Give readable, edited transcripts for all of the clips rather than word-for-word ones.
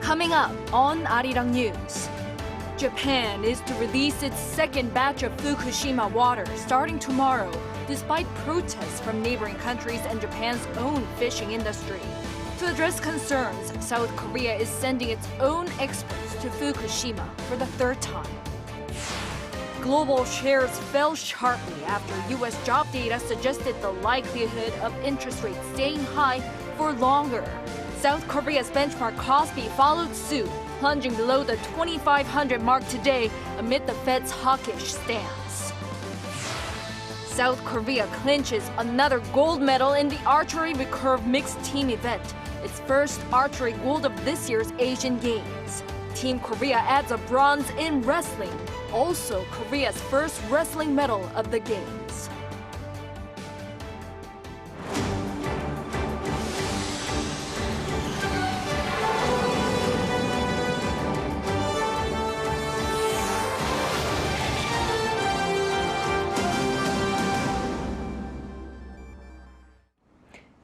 Coming up on Arirang News, Japan is to release its second batch of Fukushima water starting tomorrow, despite protests from neighboring countries and Japan's own fishing industry. To address concerns, South Korea is sending its own experts to Fukushima for the third time. Global shares fell sharply after U.S. job data suggested the likelihood of interest rates staying high for longer. South Korea's benchmark Kospi followed suit, plunging below the 2,500 mark today amid the Fed's hawkish stance. South Korea clinches another gold medal in the archery recurve mixed team event, its first archery gold of this year's Asian Games. Team Korea adds a bronze in wrestling, also Korea's first wrestling medal of the Games.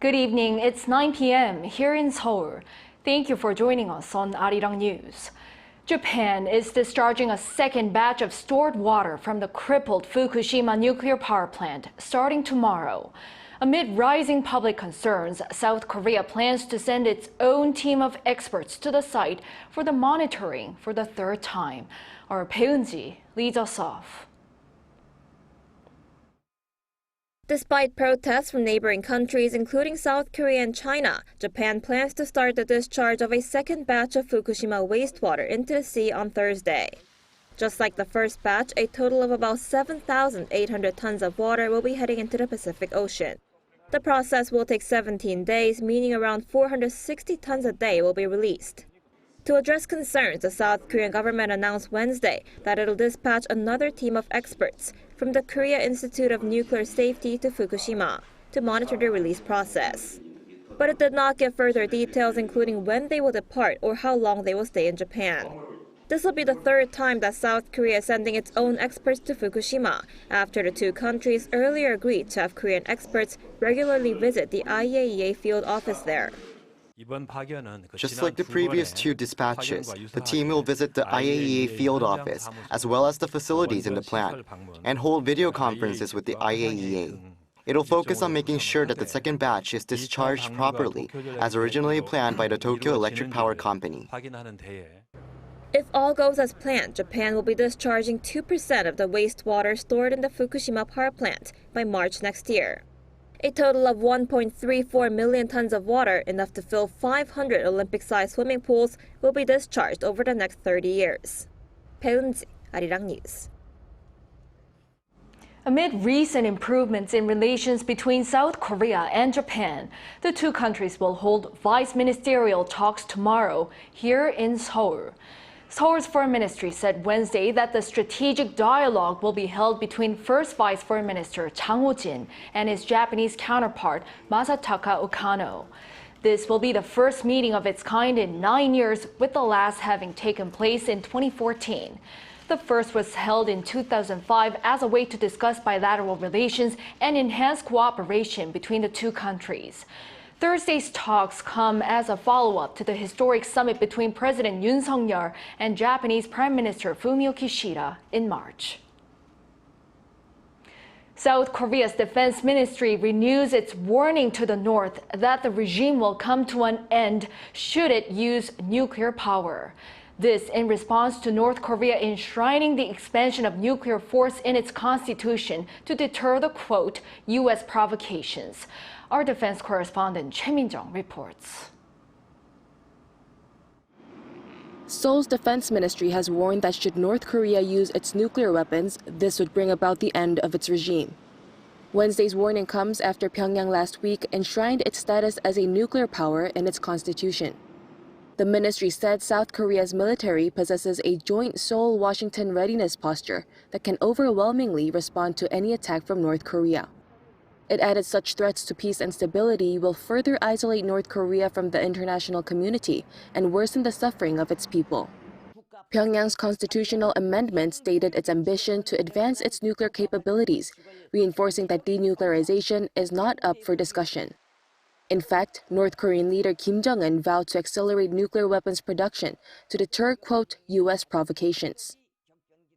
Good evening, it's 9 p.m. here in Seoul. Thank you for joining us on Arirang News. Japan is discharging a second batch of stored water from the crippled Fukushima nuclear power plant starting tomorrow. Amid rising public concerns, South Korea plans to send its own team of experts to the site for the monitoring for the third time. Our Peunji leads us off. Despite protests from neighboring countries, including South Korea and China, Japan plans to start the discharge of a second batch of Fukushima wastewater into the sea on Thursday. Just like the first batch, a total of about 7,800 tons of water will be heading into the Pacific Ocean. The process will take 17 days, meaning around 460 tons a day will be released. To address concerns, the South Korean government announced Wednesday that it'll dispatch another team of experts from the Korea Institute of Nuclear Safety to Fukushima to monitor the release process. But it did not give further details, including when they will depart or how long they will stay in Japan. This will be the third time that South Korea is sending its own experts to Fukushima, after the two countries earlier agreed to have Korean experts regularly visit the IAEA field office there. Just like the previous two dispatches, the team will visit the IAEA field office as well as the facilities in the plant and hold video conferences with the IAEA. It'll focus on making sure that the second batch is discharged properly as originally planned by the Tokyo Electric Power Company. If all goes as planned, Japan will be discharging 2% of the wastewater stored in the Fukushima power plant by March next year. A total of 1.34 million tons of water, enough to fill 500 Olympic-sized swimming pools, will be discharged over the next 30 years. Peunji, Arirang News. Amid recent improvements in relations between South Korea and Japan, the two countries will hold vice-ministerial talks tomorrow here in Seoul. Seoul's Foreign Ministry said Wednesday that the strategic dialogue will be held between First Vice Foreign Minister Chang Ho-jin and his Japanese counterpart Masataka Okano. This will be the first meeting of its kind in 9 years, with the last having taken place in 2014. The first was held in 2005 as a way to discuss bilateral relations and enhance cooperation between the two countries. Thursday's talks come as a follow-up to the historic summit between President Yoon Suk-yeol and Japanese Prime Minister Fumio Kishida in March. South Korea's defense ministry renews its warning to the North that the regime will come to an end should it use nuclear power. This in response to North Korea enshrining the expansion of nuclear force in its constitution to deter the, quote, U.S. provocations. Our defense correspondent Choi Min-jung reports. Seoul's defense ministry has warned that should North Korea use its nuclear weapons, this would bring about the end of its regime. Wednesday's warning comes after Pyongyang last week enshrined its status as a nuclear power in its constitution. The ministry said South Korea's military possesses a joint Seoul-Washington readiness posture that can overwhelmingly respond to any attack from North Korea. It added such threats to peace and stability will further isolate North Korea from the international community and worsen the suffering of its people. Pyongyang's constitutional amendment stated its ambition to advance its nuclear capabilities, reinforcing that denuclearization is not up for discussion. In fact, North Korean leader Kim Jong-un vowed to accelerate nuclear weapons production to deter, quote, U.S. provocations.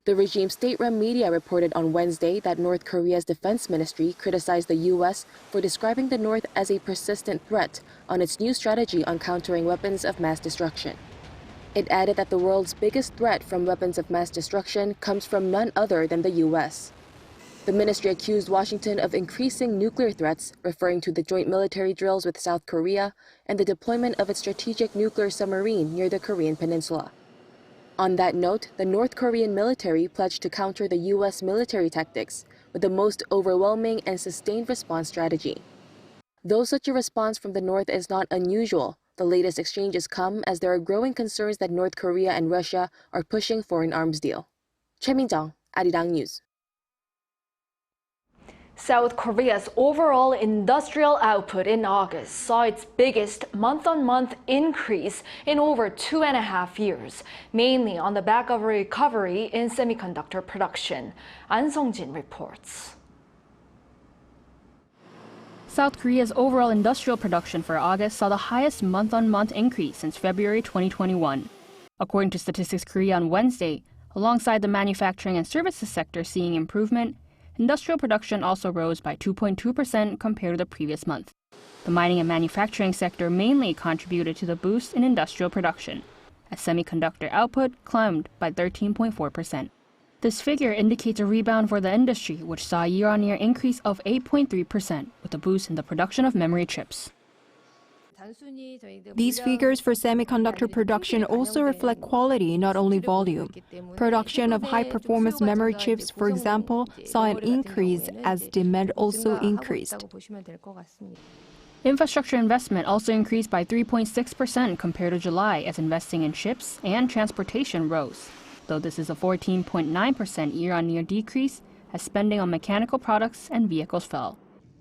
The regime's state-run media reported on Wednesday that North Korea's defense ministry criticized the U.S. for describing the North as a persistent threat on its new strategy on countering weapons of mass destruction. It added that the world's biggest threat from weapons of mass destruction comes from none other than the U.S. The ministry accused Washington of increasing nuclear threats, referring to the joint military drills with South Korea and the deployment of its strategic nuclear submarine near the Korean peninsula. On that note, the North Korean military pledged to counter the U.S. military tactics with the most overwhelming and sustained response strategy. Though such a response from the North is not unusual, the latest exchanges come as there are growing concerns that North Korea and Russia are pushing for an arms deal. Choi Min-jung, Arirang News. South Korea's overall industrial output in August saw its biggest month-on-month increase in over 2.5 years, mainly on the back of a recovery in semiconductor production. An Sung-jin reports. South Korea's overall industrial production for August saw the highest month-on-month increase since February 2021. According to Statistics Korea on Wednesday, alongside the manufacturing and services sector seeing improvement, industrial production also rose by 2.2% compared to the previous month. The mining and manufacturing sector mainly contributed to the boost in industrial production, as semiconductor output climbed by 13.4%. This figure indicates a rebound for the industry, which saw a year-on-year increase of 8.3%, with a boost in the production of memory chips. These figures for semiconductor production also reflect quality, not only volume. Production of high-performance memory chips, for example, saw an increase as demand also increased. Infrastructure investment also increased by 3.6% compared to July as investing in chips and transportation rose, though this is a 14.9% year-on-year decrease as spending on mechanical products and vehicles fell.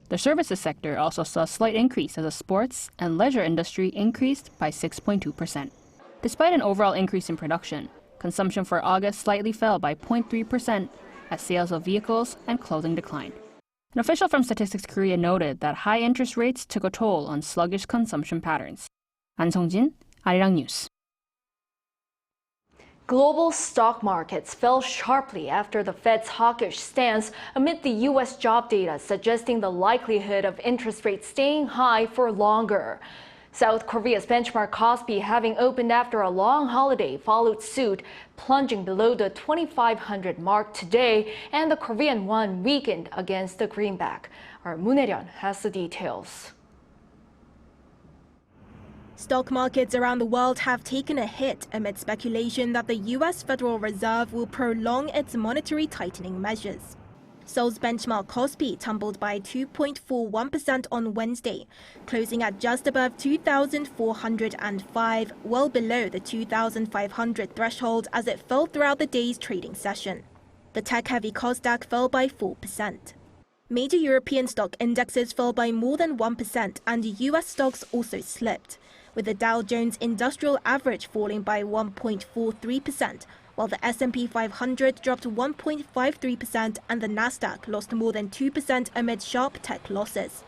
The services sector also saw a slight increase as the sports and leisure industry increased by 6.2%. Despite an overall increase in production, consumption for August slightly fell by 0.3% as sales of vehicles and clothing declined. An official from Statistics Korea noted that high interest rates took a toll on sluggish consumption patterns. An Sung-jin, Arirang News. Global stock markets fell sharply after the Fed's hawkish stance amid the U.S. job data suggesting the likelihood of interest rates staying high for longer. South Korea's benchmark Kospi, having opened after a long holiday, followed suit, plunging below the 2,500 mark today, and the Korean won weakened against the greenback. Our Moon Hae-ryun has the details. Stock markets around the world have taken a hit amid speculation that the U.S. Federal Reserve will prolong its monetary tightening measures. Seoul's benchmark Kospi tumbled by 2.41% on Wednesday, closing at just above 2,405, well below the 2,500 threshold as it fell throughout the day's trading session. The tech-heavy Kosdaq fell by 4%. Major European stock indexes fell by more than 1%, and U.S. stocks also slipped, with the Dow Jones Industrial Average falling by 1.43%, while the S&P 500 dropped 1.53% and the Nasdaq lost more than 2% amid sharp tech losses.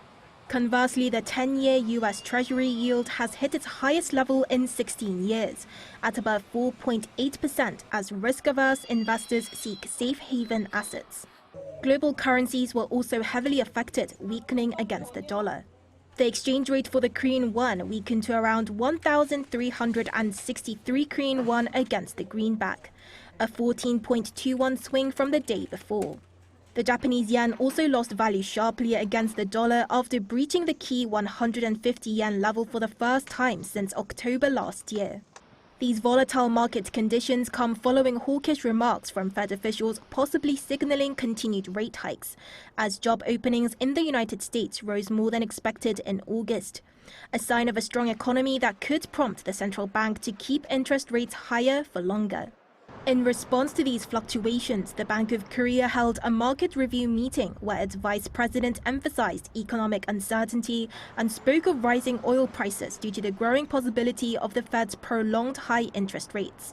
Conversely, the 10-year U.S. Treasury yield has hit its highest level in 16 years, at above 4.8% as risk-averse investors seek safe haven assets. Global currencies were also heavily affected, weakening against the dollar. The exchange rate for the Korean won weakened to around 1,363 Korean won against the greenback, a 14.21 swing from the day before. The Japanese yen also lost value sharply against the dollar after breaching the key 150 yen level for the first time since October last year. These volatile market conditions come following hawkish remarks from Fed officials possibly signaling continued rate hikes, as job openings in the United States rose more than expected in August, a sign of a strong economy that could prompt the central bank to keep interest rates higher for longer. In response to these fluctuations, the Bank of Korea held a market review meeting where its vice president emphasized economic uncertainty and spoke of rising oil prices due to the growing possibility of the Fed's prolonged high interest rates.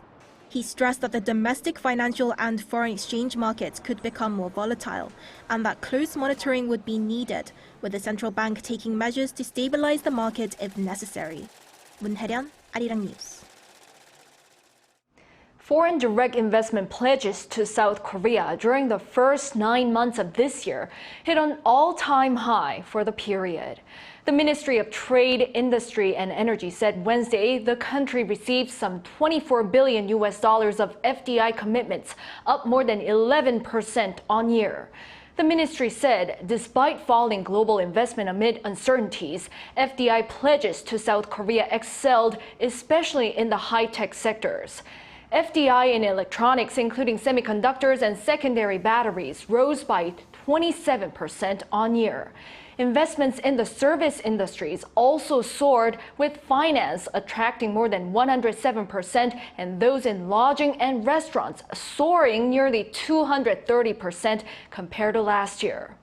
He stressed that the domestic financial and foreign exchange markets could become more volatile and that close monitoring would be needed, with the central bank taking measures to stabilize the market if necessary. Moon Hae-ryun, Arirang News. Foreign direct investment pledges to South Korea during the first 9 months of this year hit an all-time high for the period. The Ministry of Trade, Industry and Energy said Wednesday the country received some $24 billion of FDI commitments, up more than 11% on year. The ministry said despite falling global investment amid uncertainties, FDI pledges to South Korea excelled, especially in the high-tech sectors. FDI in electronics, including semiconductors and secondary batteries, rose by 27% on year. Investments in the service industries also soared, with finance attracting more than 107% and those in lodging and restaurants soaring nearly 230% compared to last year.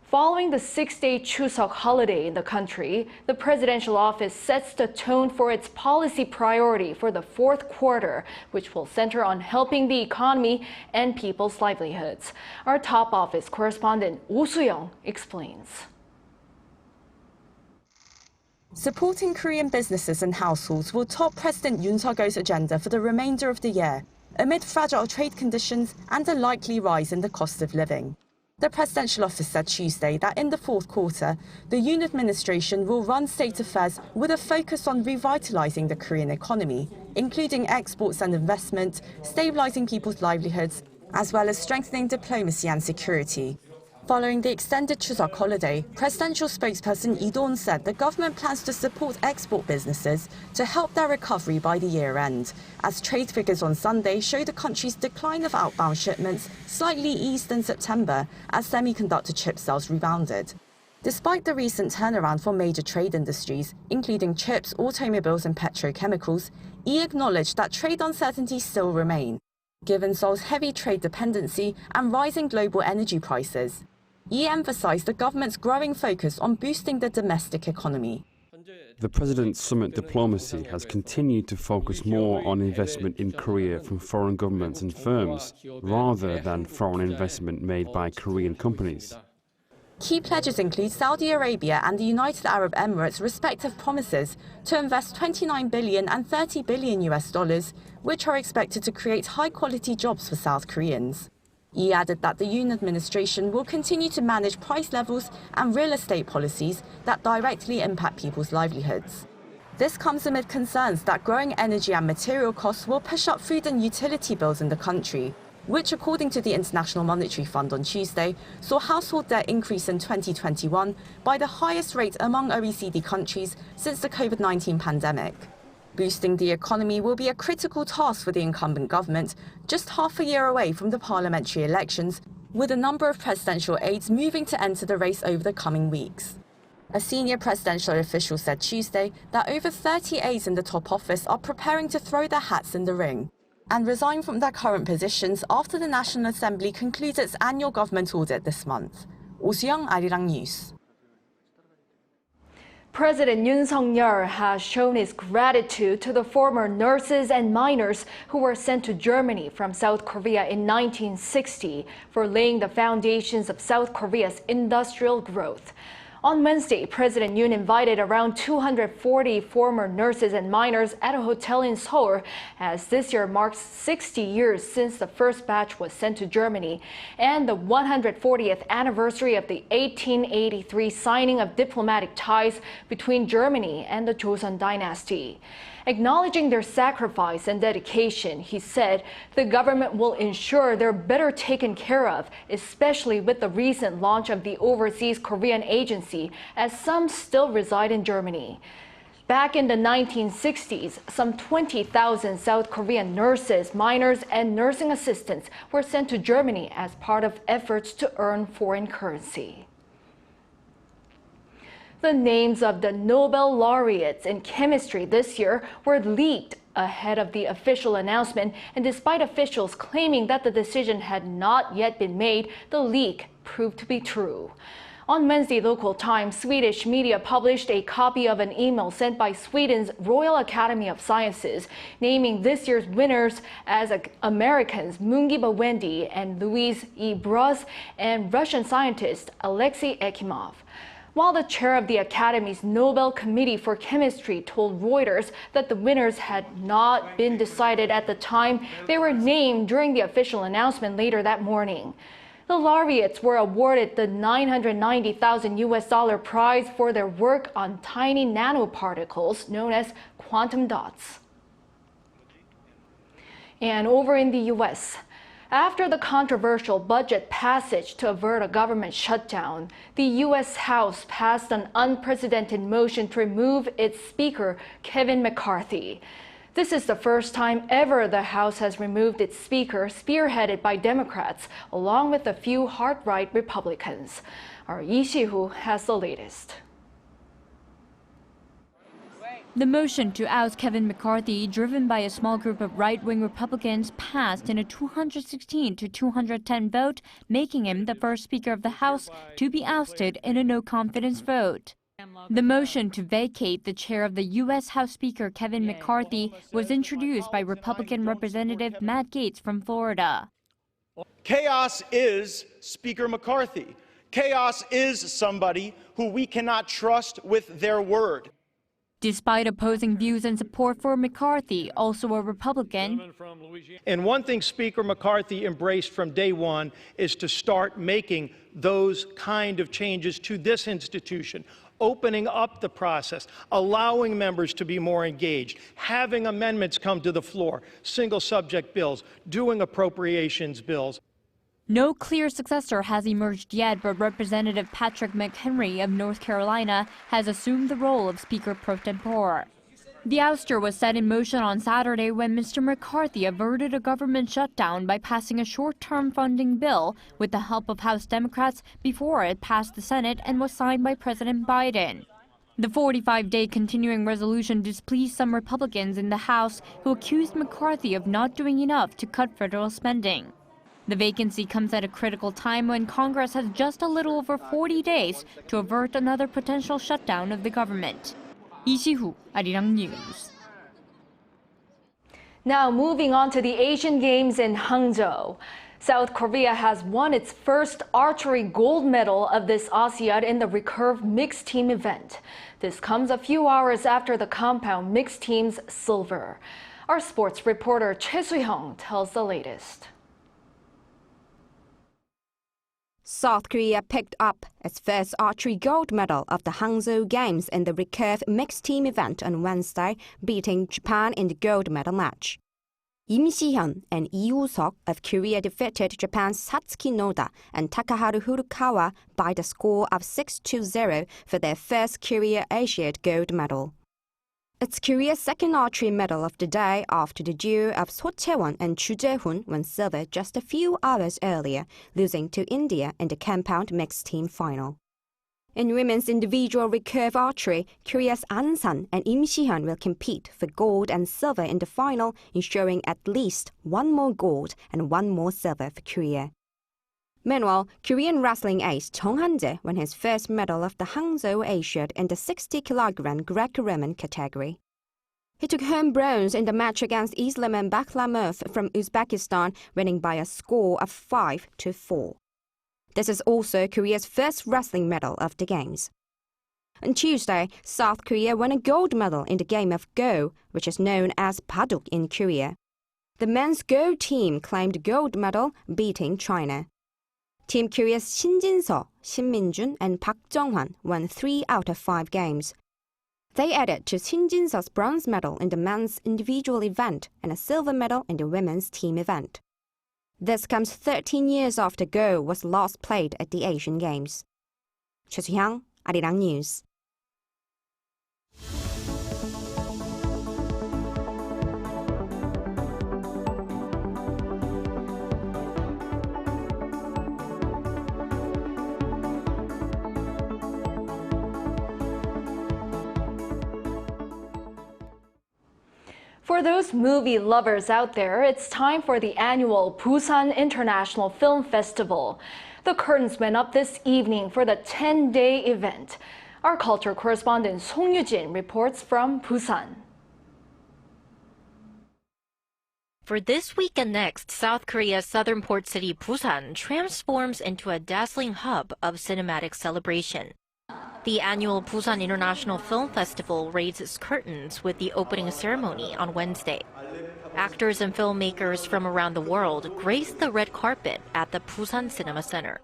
Following the 6-day Chuseok holiday in the country, the presidential office sets the tone for its policy priority for the fourth quarter, which will center on helping the economy and people's livelihoods. Our top office correspondent Oh Soo-young explains. Supporting Korean businesses and households will top President Yoon Suk-yeol's agenda for the remainder of the year, amid fragile trade conditions and a likely rise in the cost of living. The presidential office said Tuesday that in the fourth quarter, the Yoon administration will run state affairs with a focus on revitalizing the Korean economy, including exports and investment, stabilizing people's livelihoods, as well as strengthening diplomacy and security. Following the extended Chuseok holiday, presidential spokesperson Lee Do-won said the government plans to support export businesses to help their recovery by the year end, as trade figures on Sunday show the country's decline of outbound shipments slightly eased in September as semiconductor chip sales rebounded. Despite the recent turnaround for major trade industries, including chips, automobiles and petrochemicals, Lee acknowledged that trade uncertainties still remain, given Seoul's heavy trade dependency and rising global energy prices. Lee emphasized the government's growing focus on boosting the domestic economy. The President's summit diplomacy has continued to focus more on investment in Korea from foreign governments and firms, rather than foreign investment made by Korean companies. Key pledges include Saudi Arabia and the United Arab Emirates' respective promises to invest $29 billion and $30 billion, which are expected to create high-quality jobs for South Koreans. He added that the Yoon administration will continue to manage price levels and real estate policies that directly impact people's livelihoods. This comes amid concerns that growing energy and material costs will push up food and utility bills in the country, which, according to the International Monetary Fund on Tuesday, saw household debt increase in 2021 by the highest rate among OECD countries since the COVID-19 pandemic. Boosting the economy will be a critical task for the incumbent government, just half a year away from the parliamentary elections, with a number of presidential aides moving to enter the race over the coming weeks. A senior presidential official said Tuesday that over 30 aides in the top office are preparing to throw their hats in the ring and resign from their current positions after the National Assembly concludes its annual government audit this month. Oh Soo-young, Arirang News. President Yoon Suk-yeol has shown his gratitude to the former nurses and miners who were sent to Germany from South Korea in 1960 for laying the foundations of South Korea's industrial growth. On Wednesday, President Yoon invited around 240 former nurses and miners at a hotel in Seoul, as this year marks 60 years since the first batch was sent to Germany and the 140th anniversary of the 1883 signing of diplomatic ties between Germany and the Joseon dynasty. Acknowledging their sacrifice and dedication, he said the government will ensure they're better taken care of, especially with the recent launch of the Overseas Korean Agency, as some still reside in Germany. Back in the 1960s, some 20,000 South Korean nurses, miners, and nursing assistants were sent to Germany as part of efforts to earn foreign currency. The names of the Nobel laureates in chemistry this year were leaked ahead of the official announcement, and despite officials claiming that the decision had not yet been made, the leak proved to be true. On Wednesday local time, Swedish media published a copy of an email sent by Sweden's Royal Academy of Sciences, naming this year's winners as Americans Mungiba Wendy and Louise E. Bruss and Russian scientist Alexei Ekimov. While the chair of the Academy's Nobel Committee for Chemistry told Reuters that the winners had not been decided at the time they were named during the official announcement later that morning. The laureates were awarded the $990,000 prize for their work on tiny nanoparticles known as quantum dots. And over in the U.S., after the controversial budget passage to avert a government shutdown, the U.S. House passed an unprecedented motion to remove its Speaker, Kevin McCarthy. This is the first time ever the House has removed its Speaker, spearheaded by Democrats, along with a few hard-right Republicans. Our Lee Si-hoo has the latest. The motion to oust Kevin McCarthy, driven by a small group of right-wing Republicans, passed in a 216 to 210 vote, making him the first Speaker of the House to be ousted in a no-confidence vote. The motion to vacate the chair of the U.S. House Speaker Kevin McCarthy was introduced by Republican Representative Matt Gaetz from Florida. Chaos is Speaker McCarthy. Chaos is somebody who we cannot trust with their word. Despite opposing views and support for McCarthy, also a Republican. And one thing Speaker McCarthy embraced from day one is to start making those kind of changes to this institution, opening up the process, allowing members to be more engaged, having amendments come to the floor, single subject bills, doing appropriations bills. No clear successor has emerged yet, but Representative Patrick McHenry of North Carolina has assumed the role of Speaker pro tempore. The ouster was set in motion on Saturday when Mr. McCarthy averted a government shutdown by passing a short-term funding bill with the help of House Democrats before it passed the Senate and was signed by President Biden. The 45-day continuing resolution displeased some Republicans in the House who accused McCarthy of not doing enough to cut federal spending. The vacancy comes at a critical time when Congress has just a little over 40 days to avert another potential shutdown of the government. Lee Si-hoo, Arirang News. Now moving on to the Asian Games in Hangzhou. South Korea has won its first archery gold medal of this ASIAD in the recurve mixed team event. This comes a few hours after the compound mixed team's silver. Our sports reporter Choi Soo-hyung tells the latest. South Korea picked up its first archery gold medal of the Hangzhou Games in the recurve mixed team event on Wednesday, beating Japan in the gold medal match. Im Si-hyun and Lee Woo-seok of Korea defeated Japan's Satsuki Noda and Takaharu Furukawa by the score of 6-0 for their first Korea Asiad gold medal. It's Korea's second archery medal of the day after the duo of So Chae-won and Chu Jae-hoon won silver just a few hours earlier, losing to India in the compound mixed team final. In women's individual recurve archery, Korea's An San and Im Si-hyun will compete for gold and silver in the final, ensuring at least one more gold and one more silver for Korea. Meanwhile, Korean wrestling ace Chong Han-jae won his first medal of the Hangzhou Asiad in the 60-kilogram Greco-Roman category. He took home bronze in the match against Islam Bakhlamov from Uzbekistan, winning by a score of 5-4. This is also Korea's first wrestling medal of the Games. On Tuesday, South Korea won a gold medal in the game of Go, which is known as Baduk in Korea. The men's Go team claimed gold medal, beating China. Team Korea's Shin Jin-seo, Shin Min-jun, and Park Jong-hwan won 3 out of 5 games. They added to Shin Jin-seo's bronze medal in the men's individual event and a silver medal in the women's team event. This comes 13 years after Go was last played at the Asian Games. Choi Soo-hyung, Arirang News. For those movie lovers out there, it's time for the annual Busan International Film Festival. The curtains went up this evening for the 10-day event. Our culture correspondent Song Yoo-jin reports from Busan. For this week and next, South Korea's southern port city Busan transforms into a dazzling hub of cinematic celebration. The annual Busan International Film Festival raised its curtains with the opening ceremony on Wednesday. Actors and filmmakers from around the world graced the red carpet at the Busan Cinema Center.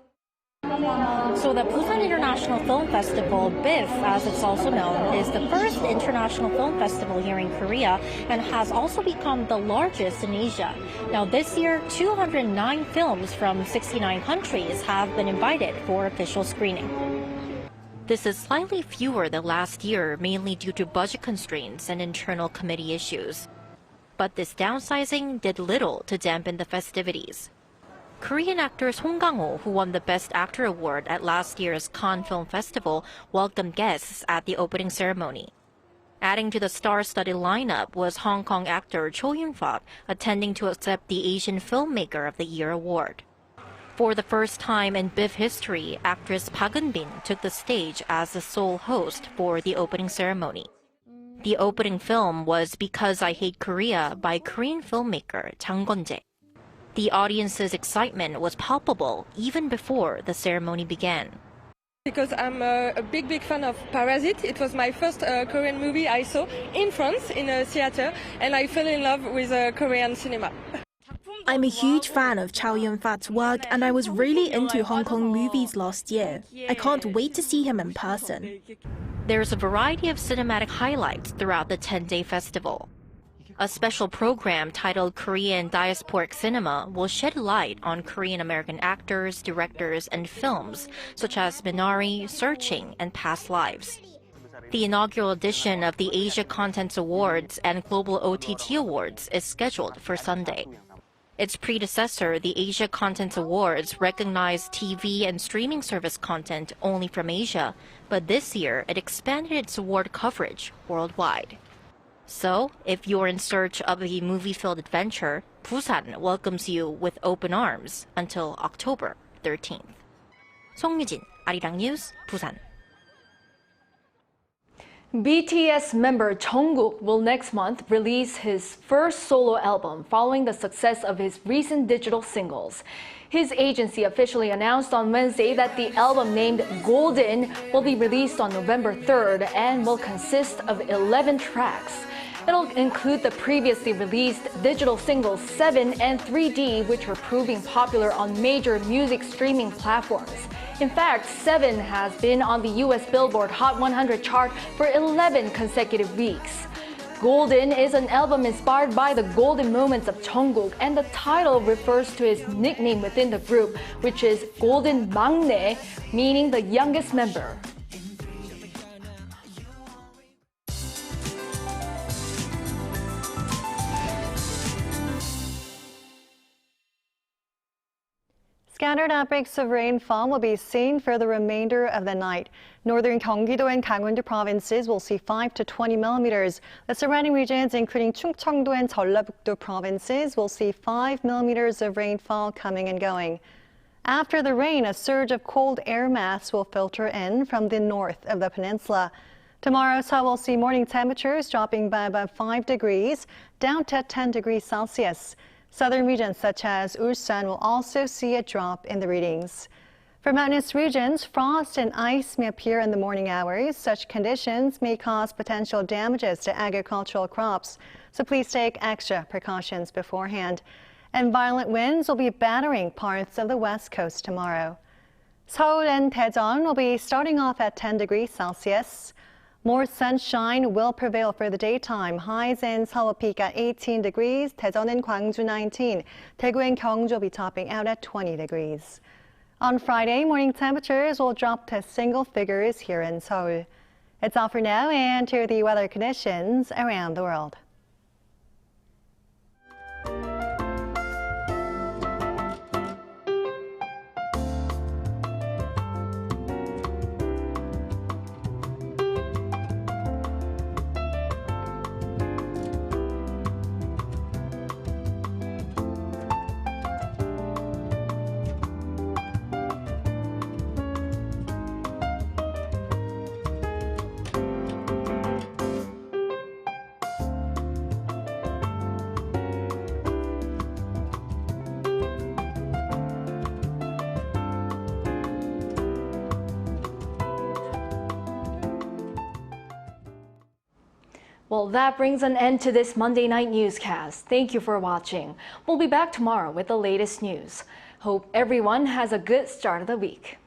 So the Busan International Film Festival, BIF as it's also known, is the first international film festival here in Korea and has also become the largest in Asia. Now this year, 209 films from 69 countries have been invited for official screening. This is slightly fewer than last year, mainly due to budget constraints and internal committee issues. But this downsizing did little to dampen the festivities. Korean actor Song Kang-ho, who won the Best Actor award at last year's Cannes Film Festival, welcomed guests at the opening ceremony. Adding to the star-studded lineup was Hong Kong actor Cho Yun-fat, attending to accept the Asian Filmmaker of the Year award. For the first time in BIF history, actress Park Eun-bin took the stage as the sole host for the opening ceremony. The opening film was Because I Hate Korea by Korean filmmaker Jang Gon-jae. The audience's excitement was palpable even before the ceremony began. Because I'm a big fan of Parasite. It was my first Korean movie I saw in France in a theater, and I fell in love with Korean cinema. I'm a huge fan of Chow Yun-fat's work, and I was really into Hong Kong movies last year. I can't wait to see him in person. There's a variety of cinematic highlights throughout the 10-day festival. A special program titled Korean Diasporic Cinema will shed light on Korean-American actors, directors, and films such as Minari, Searching, and Past Lives. The inaugural edition of the Asia Contents Awards and Global OTT Awards is scheduled for Sunday. Its predecessor, the Asia Contents Awards, recognized TV and streaming service content only from Asia, but this year it expanded its award coverage worldwide. So, if you're in search of a movie-filled adventure, Busan welcomes you with open arms until October 13th. Song Yoo-jin, Arirang News, Busan. BTS member Jungkook will next month release his first solo album following the success of his recent digital singles. His agency officially announced on Wednesday that the album named Golden will be released on November 3rd and will consist of 11 tracks. It'll include the previously released digital singles 7 and 3D, which are proving popular on major music streaming platforms. In fact, 7 has been on the US Billboard Hot 100 chart for 11 consecutive weeks. Golden is an album inspired by the golden moments of Jungkook, and the title refers to his nickname within the group, which is Golden Maknae, meaning the youngest member. Scattered outbreaks of rainfall will be seen for the remainder of the night. Northern Gyeonggi-do and Gangwon-do provinces will see 5 to 20 millimeters. The surrounding regions, including Chungcheong-do and Jeollabuk-do provinces, will see 5 millimeters of rainfall coming and going. After the rain, a surge of cold air mass will filter in from the north of the peninsula. Tomorrow, Seoul will see morning temperatures dropping by about 5 degrees, down to 10 degrees Celsius. Southern regions such as Ulsan will also see a drop in the readings. For mountainous regions, frost and ice may appear in the morning hours. Such conditions may cause potential damages to agricultural crops, so please take extra precautions beforehand. And violent winds will be battering parts of the west coast tomorrow. Seoul and Daejeon will be starting off at 10 degrees Celsius. More sunshine will prevail for the daytime. Highs in Seoul will peak at 18 degrees, Daejeon and Gwangju 19. Daegu and Gyeongju will be topping out at 20 degrees. On Friday, morning temperatures will drop to single figures here in Seoul. It's all for now, and here are the weather conditions around the world. Well, that brings an end to this Monday night newscast. Thank you for watching. We'll be back tomorrow with the latest news. Hope everyone has a good start of the week.